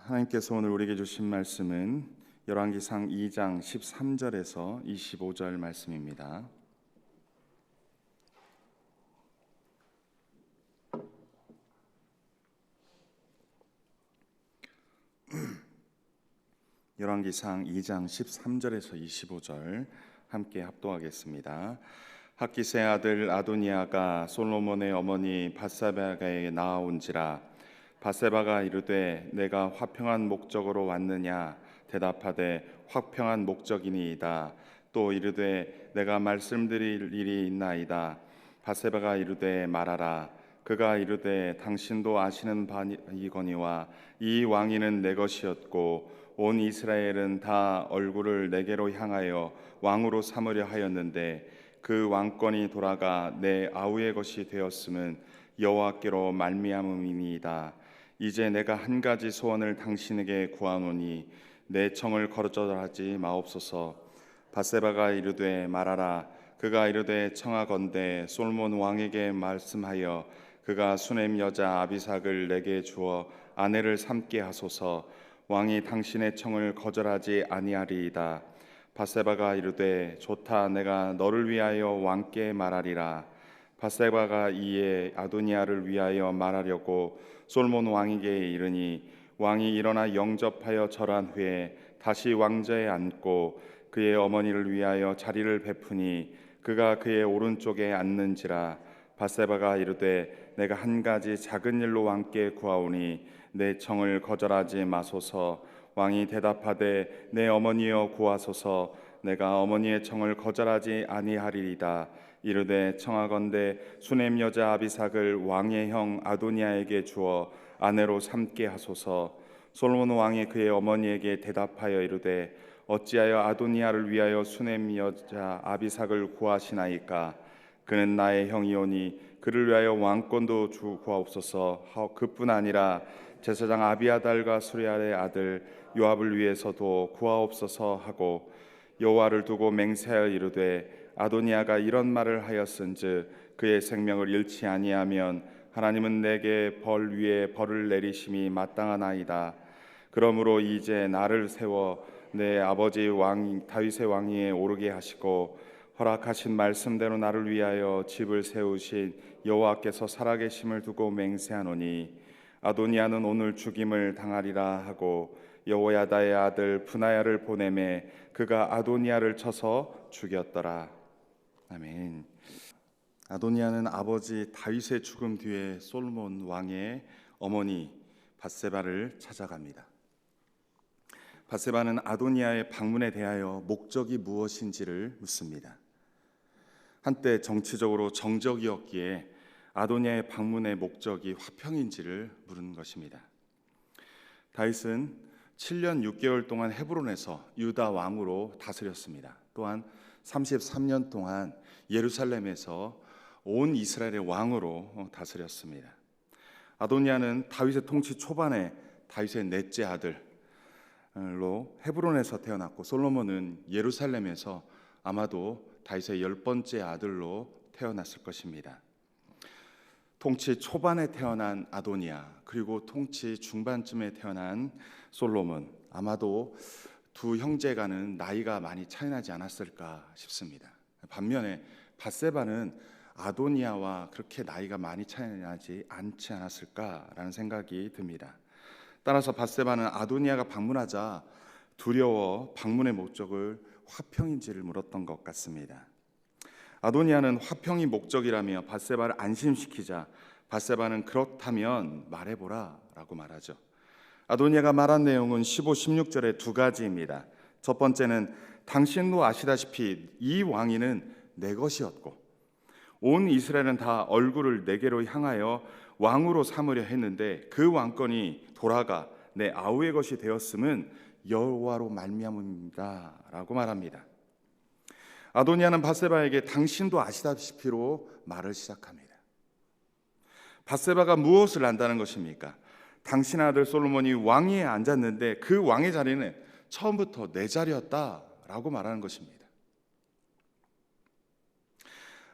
하나님께서 오늘 우리에게 주신 말씀은 열왕기상 2장 13절에서 25절 말씀입니다. 열왕기상 2장 13절에서 25절 함께 합독하겠습니다. 학기스의 아들 아도니아가 솔로몬의 어머니 밧세바에게 나아온지라. 밧세바가 이르되 내가 화평한 목적으로 왔느냐. 대답하되 화평한 목적이니이다. 또 이르되 내가 말씀드릴 일이 있나이다. 밧세바가 이르되 말하라. 그가 이르되 당신도 아시는 바이거니와 이 왕위는 내 것이었고 온 이스라엘은 다 얼굴을 내게로 향하여 왕으로 삼으려 하였는데 그 왕권이 돌아가 내 아우의 것이 되었음은 여호와께로 말미암음이니이다. 이제 내가 한 가지 소원을 당신에게 구하노니 내 청을 거절하지 마옵소서. 밧세바가 이르되 말하라. 그가 이르되 청하건대 솔몬 왕에게 말씀하여 그가 수넴 여자 아비삭을 내게 주어 아내를 삼게 하소서. 왕이 당신의 청을 거절하지 아니하리이다. 밧세바가 이르되 좋다. 내가 너를 위하여 왕께 말하리라. 밧세바가 이에 아도니아를 위하여 말하려고 솔몬 왕에게 이르니 왕이 일어나 영접하여 절한 후에 다시 왕좌에 앉고 그의 어머니를 위하여 자리를 베푸니 그가 그의 오른쪽에 앉는지라. 밧세바가 이르되 내가 한 가지 작은 일로 왕께 구하오니 내 청을 거절하지 마소서. 왕이 대답하되 내 어머니여 구하소서. 내가 어머니의 청을 거절하지 아니하리이다. 이르되 청하건대 수넴 여자 아비삭을 왕의 형 아도니아에게 주어 아내로 삼게 하소서. 솔로몬 왕이 그의 어머니에게 대답하여 이르되 어찌하여 아도니아를 위하여 수넴 여자 아비삭을 구하시나이까. 그는 나의 형이오니 그를 위하여 왕권도 구하옵소서. 그뿐 아니라 제사장 아비아달과 수리아의 아들 요압을 위해서도 구하옵소서 하고 여호와를 두고 맹세하여 이르되 아도니아가 이런 말을 하였은즉 그의 생명을 잃지 아니하면 하나님은 내게 벌 위에 벌을 내리심이 마땅하나이다. 그러므로 이제 나를 세워 내 아버지 왕 다윗의 왕위에 오르게 하시고 허락하신 말씀대로 나를 위하여 집을 세우신 여호와께서 살아계심을 두고 맹세하노니 아도니아는 오늘 죽임을 당하리라 하고 여호야다의 아들 브나야를 보내매 그가 아도니아를 쳐서 죽였더라. 아멘. 아도니아는 아버지 다윗의 죽음 뒤에 솔로몬 왕의 어머니 밧세바를 찾아갑니다. 밧세바는 아도니아의 방문에 대하여 목적이 무엇인지를 묻습니다. 한때 정치적으로 정적이었기에 아도니아의 방문의 목적이 화평인지를 물은 것입니다. 다윗은 7년 6개월 동안 헤브론에서 유다 왕으로 다스렸습니다. 또한 33년 동안 예루살렘에서 온 이스라엘의 왕으로 다스렸습니다. 아도니아는 다윗의 통치 초반에 다윗의 넷째 아들로 헤브론에서 태어났고 솔로몬은 예루살렘에서 아마도 다윗의 10번째 아들로 태어났을 것입니다. 통치 초반에 태어난 아도니아 그리고 통치 중반쯤에 태어난 솔로몬, 아마도 두 형제가는 나이가 많이 차이나지 않았을까 싶습니다. 반면에 밧세바는 아도니아와 그렇게 나이가 많이 차이나지 않지 않았을까라는 생각이 듭니다. 따라서 밧세바는 아도니아가 방문하자 두려워 방문의 목적을 화평인지를 물었던 것 같습니다. 아도니아는 화평이 목적이라며 밧세바를 안심시키자 밧세바는 그렇다면 말해보라 라고 말하죠. 아도니아가 말한 내용은 15, 16절의 두 가지입니다. 첫 번째는 당신도 아시다시피 이 왕위는 내 것이었고 온 이스라엘은 다 얼굴을 내게로 향하여 왕으로 삼으려 했는데 그 왕권이 돌아가 내 아우의 것이 되었음은 여호와로 말미암음이다 라고 말합니다. 아도니아는 밧세바에게 당신도 아시다시피로 말을 시작합니다. 밧세바가 무엇을 안다는 것입니까? 당신 아들 솔로몬이 왕위에 앉았는데 그 왕의 자리는 처음부터 내 자리였다라고 말하는 것입니다.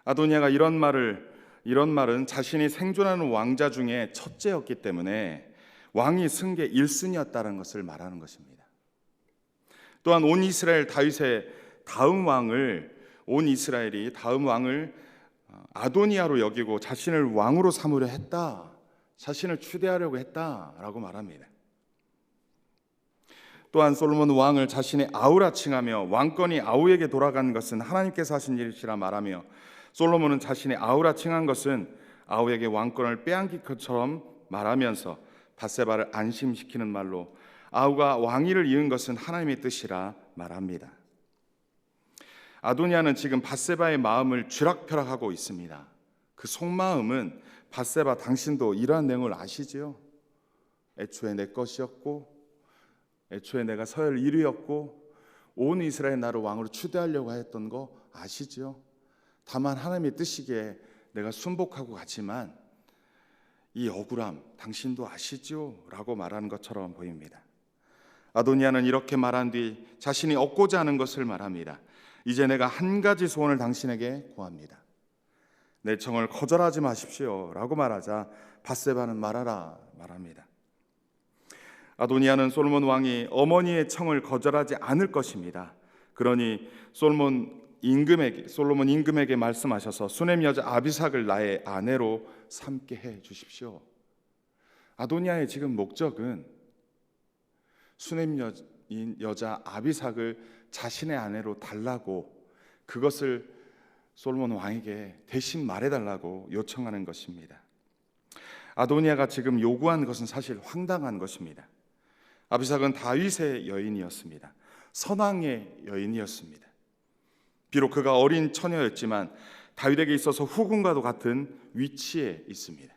아도니아가 이런 말은 자신이 생존하는 왕자 중에 첫째였기 때문에 왕이 승계 1순위였다는 것을 말하는 것입니다. 또한 온 이스라엘 다윗의 다음 왕을 온 이스라엘이 다음 왕을 아도니아로 여기고 자신을 왕으로 삼으려 했다, 자신을 추대하려고 했다라고 말합니다. 또한 솔로몬 왕을 자신의 아우라 칭하며 왕권이 아우에게 돌아간 것은 하나님께서 하신 일이라 말하며, 솔로몬은 자신의 아우라 칭한 것은 아우에게 왕권을 빼앗긴 것처럼 말하면서 밧세바를 안심시키는 말로 아우가 왕위를 이은 것은 하나님의 뜻이라 말합니다. 아도니아는 지금 밧세바의 마음을 쥐락펴락하고 있습니다. 그 속마음은 밧세바, 당신도 이러한 내용을 아시지요? 애초에 내 것이었고, 애초에 내가 서열 1위였고, 온 이스라엘 나를 왕으로 추대하려고 했던 거 아시죠? 다만 하나님의 뜻이기에 내가 순복하고 갔지만 이 억울함 당신도 아시죠? 라고 말하는 것처럼 보입니다. 아도니아는 이렇게 말한 뒤 자신이 얻고자 하는 것을 말합니다. 이제 내가 한 가지 소원을 당신에게 구합니다. 내 청을 거절하지 마십시오 라고 말하자 밧세바는 말하라 말합니다. 아도니아는 솔로몬 왕이 어머니의 청을 거절하지 않을 것입니다. 그러니 솔로몬 임금에게 말씀하셔서 수넴 여자 아비삭을 나의 아내로 삼게 해 주십시오. 아도니아의 지금 목적은 수넴 여자 아비삭을 자신의 아내로 달라고, 그것을 솔로몬 왕에게 대신 말해달라고 요청하는 것입니다. 아도니아가 지금 요구한 것은 사실 황당한 것입니다. 아비삭은 다윗의 여인이었습니다. 선왕의 여인이었습니다. 비록 그가 어린 처녀였지만 다윗에게 있어서 후궁과도 같은 위치에 있습니다.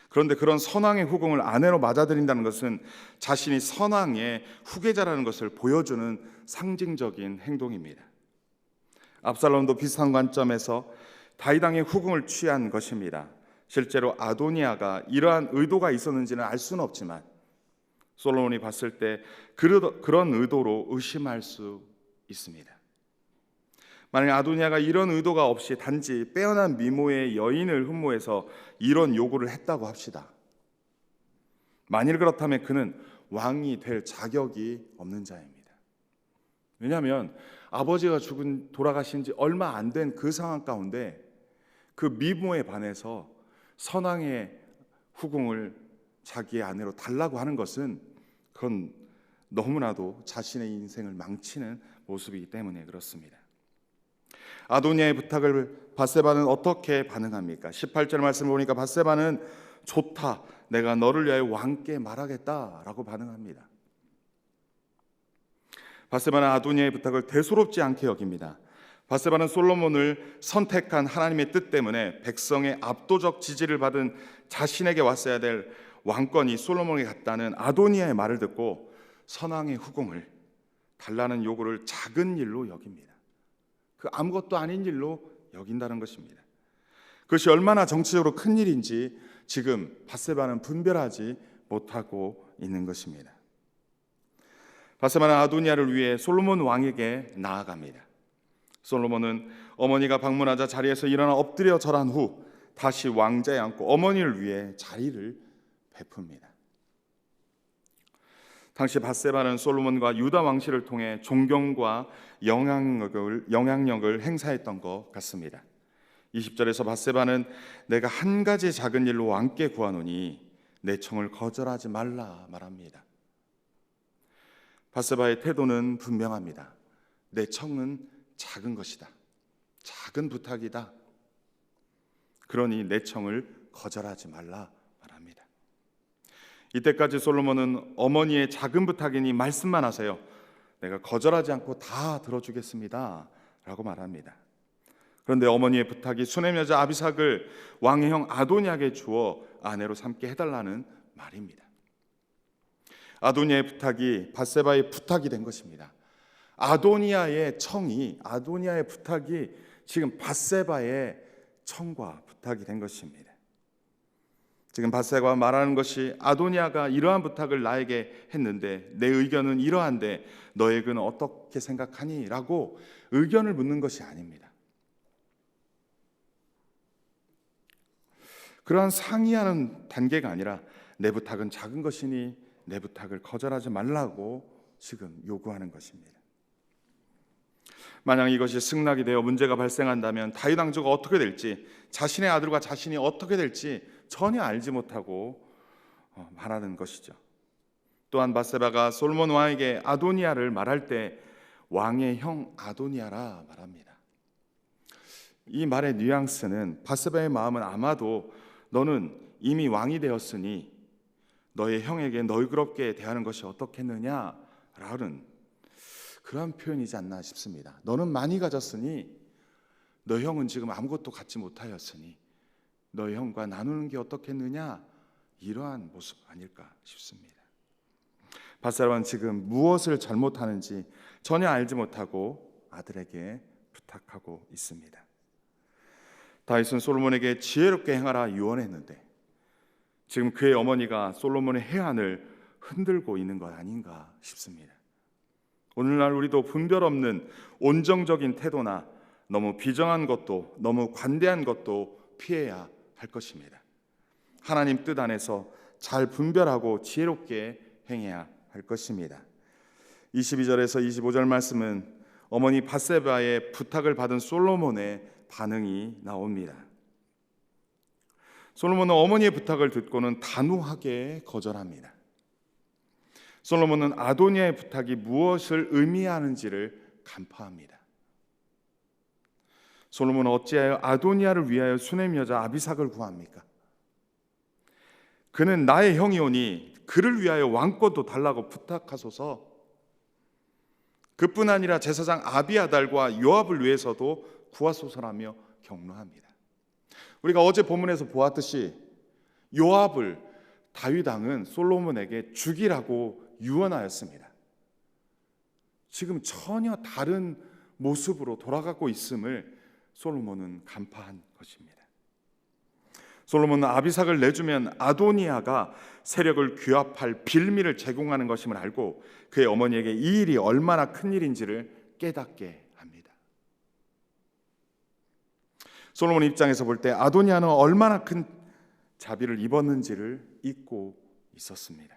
그런데 그런 선왕의 후궁을 아내로 맞아들인다는 것은 자신이 선왕의 후계자라는 것을 보여주는 상징적인 행동입니다. 압살롬도 비슷한 관점에서 다윗 왕의 후궁을 취한 것입니다. 실제로 아도니아가 이러한 의도가 있었는지는 알 수는 없지만 솔로몬이 봤을 때 그런 의도로 의심할 수 있습니다. 만약 아도니아가 이런 의도가 없이 단지 빼어난 미모의 여인을 흠모해서 이런 요구를 했다고 합시다. 만일 그렇다면 그는 왕이 될 자격이 없는 자입니다. 왜냐하면 아버지가 돌아가신 지 얼마 안 된 그 상황 가운데 그 미모에 반해서 선왕의 후궁을 자기의 아내로 달라고 하는 것은 그건 너무나도 자신의 인생을 망치는 모습이기 때문에 그렇습니다. 아도니아의 부탁을 밧세바는 어떻게 반응합니까? 18절 말씀을 보니까 밧세바는 좋다, 내가 너를 위하여 왕께 말하겠다라고 반응합니다. 밧세바는 아도니아의 부탁을 대수롭지 않게 여깁니다. 밧세바는 솔로몬을 선택한 하나님의 뜻 때문에 백성의 압도적 지지를 받은 자신에게 왔어야 될 왕권이 솔로몬에게 갔다는 아도니아의 말을 듣고 선왕의 후궁을 달라는 요구를 작은 일로 여깁니다. 그 아무것도 아닌 일로 여긴다는 것입니다. 그것이 얼마나 정치적으로 큰 일인지 지금 밧세바는 분별하지 못하고 있는 것입니다. 밧세바는 아도니아를 위해 솔로몬 왕에게 나아갑니다. 솔로몬은 어머니가 방문하자 자리에서 일어나 엎드려 절한 후 다시 왕자에 앉고 어머니를 위해 자리를 베풉니다. 당시 밧세바는 솔로몬과 유다 왕실을 통해 존경과 영향력을 행사했던 것 같습니다. 20절에서 밧세바는 내가 한 가지 작은 일로 왕께 구하노니 내 청을 거절하지 말라 말합니다. 밧세바의 태도는 분명합니다. 내 청은 작은 것이다, 작은 부탁이다, 그러니 내 청을 거절하지 말라 말합니다. 이때까지 솔로몬은 어머니의 작은 부탁이니 말씀만 하세요, 내가 거절하지 않고 다 들어주겠습니다 라고 말합니다. 그런데 어머니의 부탁이 수넴 여자 아비삭을 왕의 형 아도니아에게 주어 아내로 삼게 해달라는 말입니다. 아도니아의 부탁이 밧세바의 부탁이 된 것입니다. 아도니아의 부탁이 지금 밧세바의 청과 부탁이 된 것입니다. 지금 밧세바가 말하는 것이 아도니아가 이러한 부탁을 나에게 했는데 내 의견은 이러한데 너의 의견은 어떻게 생각하니? 라고 의견을 묻는 것이 아닙니다. 그러한 상의하는 단계가 아니라 내 부탁은 작은 것이니 내 부탁을 거절하지 말라고 지금 요구하는 것입니다. 만약 이것이 승낙이 되어 문제가 발생한다면 다윗 왕조가 어떻게 될지, 자신의 아들과 자신이 어떻게 될지 전혀 알지 못하고 말하는 것이죠. 또한 밧세바가 솔로몬 왕에게 아도니아를 말할 때 왕의 형 아도니아라 말합니다. 이 말의 뉘앙스는 밧세바의 마음은 아마도 너는 이미 왕이 되었으니 너의 형에게 너희그럽게 대하는 것이 어떻겠느냐라는 그런 표현이지 않나 싶습니다. 너는 많이 가졌으니 너 형은 지금 아무것도 갖지 못하였으니 너희 형과 나누는 게 어떻겠느냐, 이러한 모습 아닐까 싶습니다. 밧세바는 지금 무엇을 잘못하는지 전혀 알지 못하고 아들에게 부탁하고 있습니다. 다윗은 솔로몬에게 지혜롭게 행하라 유언했는데 지금 그의 어머니가 솔로몬의 해안을 흔들고 있는 것 아닌가 싶습니다. 오늘날 우리도 분별 없는 온정적인 태도나 너무 비정한 것도 너무 관대한 것도 피해야 할 것입니다. 하나님 뜻 안에서 잘 분별하고 지혜롭게 행해야 할 것입니다. 22절에서 25절 말씀은 어머니 밧세바의 부탁을 받은 솔로몬의 반응이 나옵니다. 솔로몬은 어머니의 부탁을 듣고는 단호하게 거절합니다. 솔로몬은 아도니아의 부탁이 무엇을 의미하는지를 간파합니다. 솔로몬은 어찌하여 아도니아를 위하여 수넴 여자 아비삭을 구합니까? 그는 나의 형이오니 그를 위하여 왕권도 달라고 부탁하소서. 그뿐 아니라 제사장 아비아달과 요압을 위해서도 구하소서라며 격려합니다. 우리가 어제 본문에서 보았듯이 요압을 다윗 왕은 솔로몬에게 죽이라고 유언하였습니다. 지금 전혀 다른 모습으로 돌아가고 있음을 솔로몬은 간파한 것입니다. 솔로몬은 아비삭을 내주면 아도니아가 세력을 규합할 빌미를 제공하는 것임을 알고 그의 어머니에게 이 일이 얼마나 큰 일인지를 깨닫게 합니다. 솔로몬 입장에서 볼 때 아도니아는 얼마나 큰 자비를 입었는지를 잊고 있었습니다.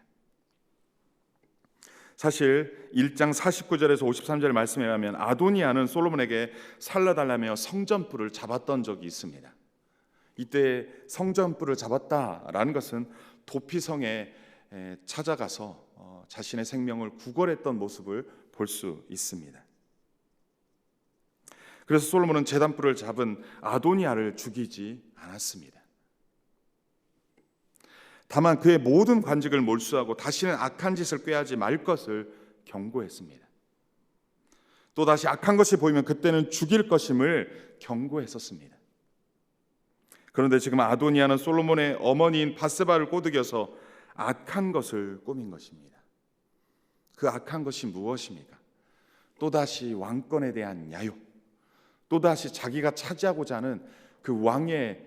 사실 1장 49절에서 53절 말씀에 의하면 아도니아는 솔로몬에게 살려달라며 성전불을 잡았던 적이 있습니다. 이때 성전불을 잡았다라는 것은 도피성에 찾아가서 자신의 생명을 구걸했던 모습을 볼 수 있습니다. 그래서 솔로몬은 제단불을 잡은 아도니아를 죽이지 않았습니다. 다만 그의 모든 관직을 몰수하고 다시는 악한 짓을 꾀하지 말 것을 경고했습니다. 또다시 악한 것이 보이면 그때는 죽일 것임을 경고했었습니다. 그런데 지금 아도니아는 솔로몬의 어머니인 밧세바를 꼬드겨서 악한 것을 꾸민 것입니다. 그 악한 것이 무엇입니까? 또다시 왕권에 대한 야욕, 또다시 자기가 차지하고자 하는 그 왕의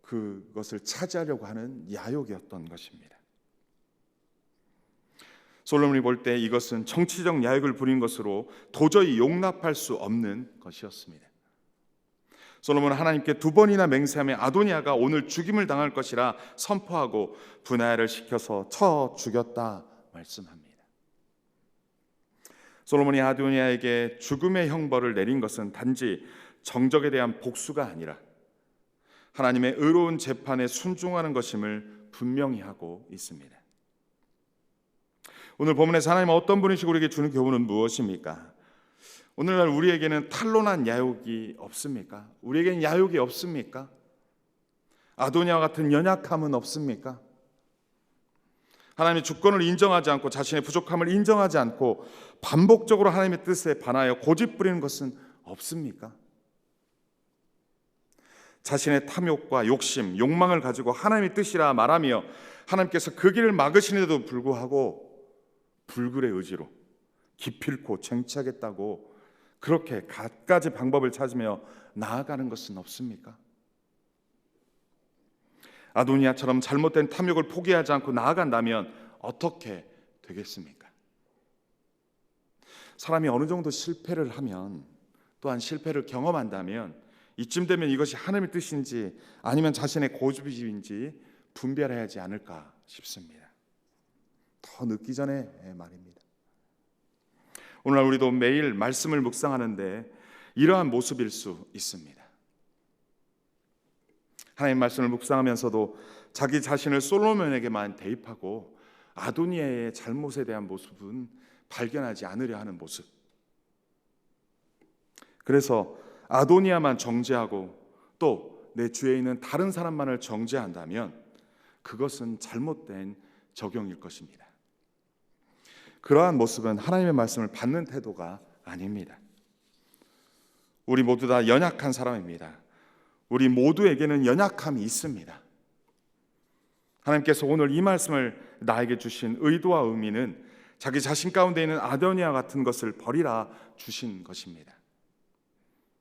그것을 차지하려고 하는 야욕이었던 것입니다. 솔로몬이 볼 때 이것은 정치적 야욕을 부린 것으로 도저히 용납할 수 없는 것이었습니다. 솔로몬은 하나님께 2번이나 맹세하며 아도니아가 오늘 죽임을 당할 것이라 선포하고 분하야를 시켜서 쳐 죽였다 말씀합니다. 솔로몬이 아도니아에게 죽음의 형벌을 내린 것은 단지 정적에 대한 복수가 아니라 하나님의 의로운 재판에 순종하는 것임을 분명히 하고 있습니다. 오늘 본문에서 하나님은 어떤 분이시고 우리에게 주는 교훈은 무엇입니까? 오늘날 우리에게는 탄론한 야욕이 없습니까? 우리에게는 야욕이 없습니까? 아도니아와 같은 연약함은 없습니까? 하나님의 주권을 인정하지 않고 자신의 부족함을 인정하지 않고 반복적으로 하나님의 뜻에 반하여 고집 부리는 것은 없습니까? 자신의 탐욕과 욕심, 욕망을 가지고 하나님의 뜻이라 말하며 하나님께서 그 길을 막으시는데도 불구하고 불굴의 의지로 기필코 쟁취하겠다고 그렇게 갖가지 방법을 찾으며 나아가는 것은 없습니까? 아도니아처럼 잘못된 탐욕을 포기하지 않고 나아간다면 어떻게 되겠습니까? 사람이 어느 정도 실패를 하면, 또한 실패를 경험한다면 이쯤 되면 이것이 하나님의 뜻인지 아니면 자신의 고집인지 분별해야 하지 않을까 싶습니다. 더 늦기 전에 말입니다. 오늘날 우리도 매일 말씀을 묵상하는데 이러한 모습일 수 있습니다. 하나님 말씀을 묵상하면서도 자기 자신을 솔로몬에게만 대입하고 아도니아의 잘못에 대한 모습은 발견하지 않으려 하는 모습. 그래서 아도니아만 정죄하고 또 내 주위에 있는 다른 사람만을 정죄한다면 그것은 잘못된 적용일 것입니다. 그러한 모습은 하나님의 말씀을 받는 태도가 아닙니다. 우리 모두 다 연약한 사람입니다. 우리 모두에게는 연약함이 있습니다. 하나님께서 오늘 이 말씀을 나에게 주신 의도와 의미는 자기 자신 가운데 있는 아도니아 같은 것을 버리라 주신 것입니다.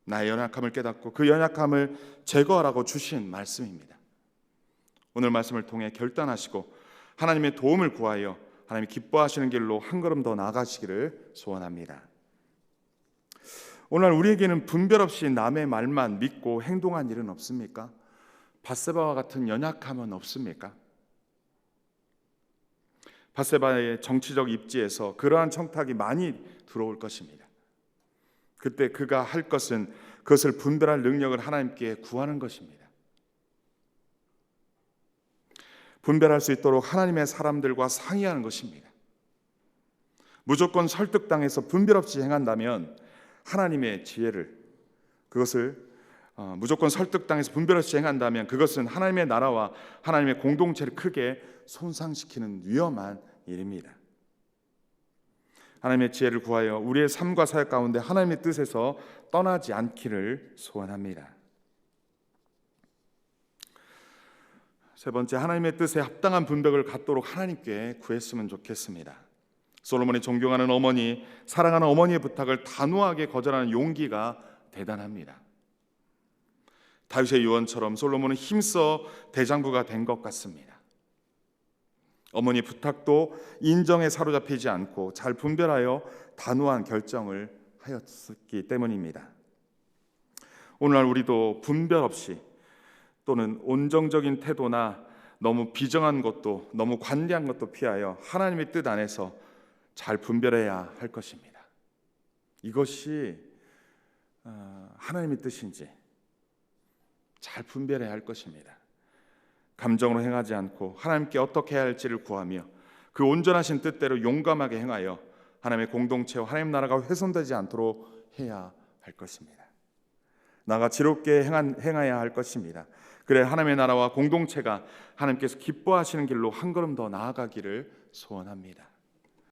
나의 연약함을 깨닫고 그 연약함을 제거하라고 주신 말씀입니다. 오늘 말씀을 통해 결단하시고 하나님의 도움을 구하여 하나님이 기뻐하시는 길로 한 걸음 더 나아가시기를 소원합니다. 오늘 우리에게는 분별 없이 남의 말만 믿고 행동한 일은 없습니까? 밧세바와 같은 연약함은 없습니까? 밧세바의 정치적 입지에서 그러한 청탁이 많이 들어올 것입니다. 그때 그가 할 것은 그것을 분별할 능력을 하나님께 구하는 것입니다. 분별할 수 있도록 하나님의 사람들과 상의하는 것입니다. 무조건 설득당해서 분별 없이 행한다면 하나님의 지혜를 무조건 설득당해서 분별 없이 행한다면 그것은 하나님의 나라와 하나님의 공동체를 크게 손상시키는 위험한 일입니다. 하나님의 지혜를 구하여 우리의 삶과 사역 가운데 하나님의 뜻에서 떠나지 않기를 소원합니다. 세 번째, 하나님의 뜻에 합당한 분별을 갖도록 하나님께 구했으면 좋겠습니다. 솔로몬이 존경하는 어머니, 사랑하는 어머니의 부탁을 단호하게 거절하는 용기가 대단합니다. 다윗의 유언처럼 솔로몬은 힘써 대장부가 된 것 같습니다. 어머니 부탁도 인정에 사로잡히지 않고 잘 분별하여 단호한 결정을 하였기 때문입니다. 오늘날 우리도 분별 없이 또는 온정적인 태도나 너무 비정한 것도 너무 관대한 것도 피하여 하나님의 뜻 안에서 잘 분별해야 할 것입니다. 이것이 하나님의 뜻인지 잘 분별해야 할 것입니다. 감정으로 행하지 않고 하나님께 어떻게 해야 할지를 구하며 그 온전하신 뜻대로 용감하게 행하여 하나님의 공동체와 하나님 나라가 훼손되지 않도록 해야 할 것입니다. 나가 지롭게 행해야 할 것입니다. 그래 하나님의 나라와 공동체가 하나님께서 기뻐하시는 길로 한 걸음 더 나아가기를 소원합니다.